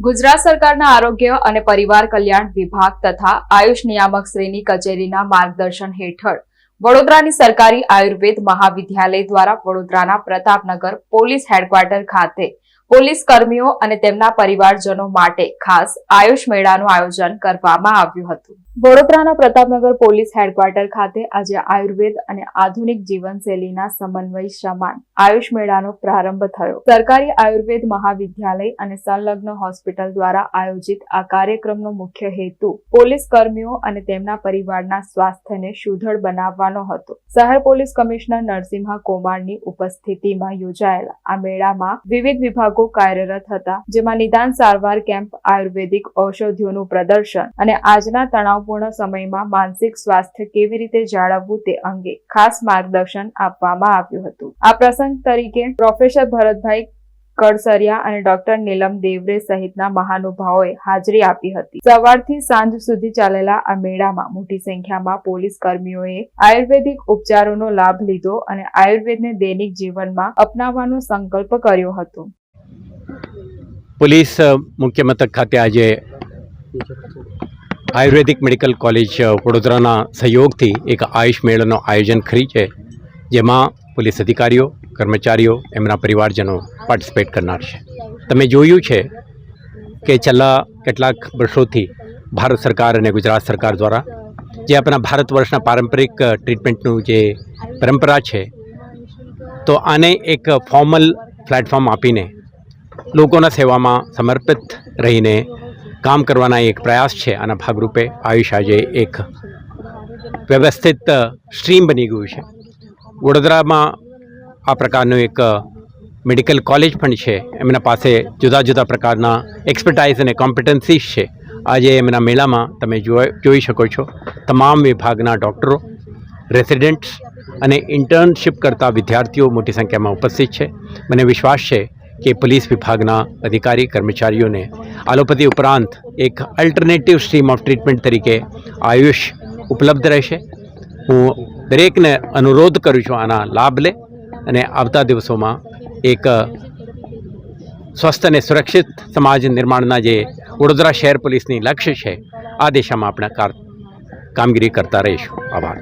ગુજરાત સરકારના આરોગ્ય અને પરિવાર કલ્યાણ વિભાગ તથા આયુષ નિયામક શ્રીની કચેરીના માર્ગદર્શન હેઠળ વડોદરાની સરકારી આયુર્વેદ મહાવિદ્યાલય દ્વારા વડોદરાના પ્રતાપનગર પોલીસ હેડક્વાર્ટર ખાતે પોલીસ કર્મીઓ અને તેમના પરિવારજનો માટે ખાસ આયુષ મેળાનું આયોજન કરવામાં આવ્યું હતું। વડોદરાના પ્રતાપનગર પોલીસ હેડક્વાર્ટર ખાતે આજે આયુર્વેદ અને આધુનિક જીવનશૈલીના સમન્વય સમાન આયુષ મેળાનો પ્રારંભ થયો। સરકારી આયુર્વેદ મહાવિદ્યાલય અને સંલગ્ન હોસ્પિટલ દ્વારા આયોજિત આ કાર્યક્રમનો મુખ્ય હેતુ પોલીસ કર્મીઓ અને તેમના પરિવારના સ્વાસ્થ્યને સુદૃઢ બનાવવાનો હતો। શહેર પોલીસ કમિશનર નરસિંહ કોમારની ઉપસ્થિતિમાં યોજાયેલા આ મેળામાં વિવિધ વિભાગો કાર્યરત હતા, જેમાં નિદાન સારવાર કેમ્પ, આયુર્વેદિક ઔષધિઓનું પ્રદર્શન અને આજના તણાવપૂર્ણ સમયમાં માનસિક સ્વાસ્થ્ય કેવી રીતે જાળવવું તે અંગે ખાસ માર્ગદર્શન આપવામાં આવ્યું હતું। આ પ્રસંગ તરીકે પ્રોફેસર ભરતભાઈ કડસરિયા અને ડોક્ટર નીલમ દેવરે સહિતના મહાનુભાવોએ હાજરી આપી હતી। સવારથી સાંજ સુધી ચાલેલા આ મેળામાં મોટી સંખ્યામાં પોલીસ કર્મીઓએ આયુર્વેદિક ઉપચારોનો લાભ લીધો અને આયુર્વેદને દૈનિક જીવનમાં અપનાવવાનો સંકલ્પ કર્યો હતો। પોલીસ મુખ્ય મથક ખાતે આજે આયુર્વેદિક મેડિકલ કોલેજ વડોદરાના સહયોગથી એક આયુષ મેળાનું આયોજન કરી છે, જેમાં પોલીસ અધિકારીઓ, કર્મચારીઓ, એમના પરિવારજનો પાર્ટિસિપેટ કરનાર છે। તમે જોયું છે કે છેલ્લા કેટલાક વર્ષોથી ભારત સરકાર અને ગુજરાત સરકાર દ્વારા જે આપણા ભારત વર્ષના પારંપરિક ટ્રીટમેન્ટનું જે પરંપરા છે, તો આને એક ફોર્મલ પ્લેટફોર્મ આપીને લોકોના સેવામાં સમર્પિત રહીને કામ કરવાના એક પ્રયાસ છે। આના ભાગરૂપે આયુષ આજે એક વ્યવસ્થિત સ્ટ્રીમ બની ગયું છે। વડોદરામાં આ પ્રકારનું એક મેડિકલ કોલેજ પણ છે, એમના પાસે જુદા જુદા પ્રકારના એક્સપર્ટાઇઝ અને કોમ્પિટન્સીસ છે। આજે એમના મેળામાં તમે જોઈ શકો છો, તમામ વિભાગના ડૉક્ટરો, રેસિડેન્ટ્સ અને ઇન્ટર્નશિપ કરતા વિદ્યાર્થીઓ મોટી સંખ્યામાં ઉપસ્થિત છે। મને વિશ્વાસ છે કે પોલીસ વિભાગના અધિકારી કર્મચારીઓને એલોપેથી ઉપરાંત એક અલ્ટરનેટિવ સ્ટ્રીમ ઓફ ટ્રીટમેન્ટ તરીકે આયુષ ઉપલબ્ધ રહેશે। હું દરેકને અનુરોધ કરું છું આના લાભ લે અને આવતા દિવસોમાં એક સ્વસ્થ અને સુરક્ષિત સમાજ નિર્માણના જે વડોદરા શહેર પોલીસની લક્ષ્ય છે, આ દિશામાં આપણે કામગીરી કરતા રહીશું। આભાર।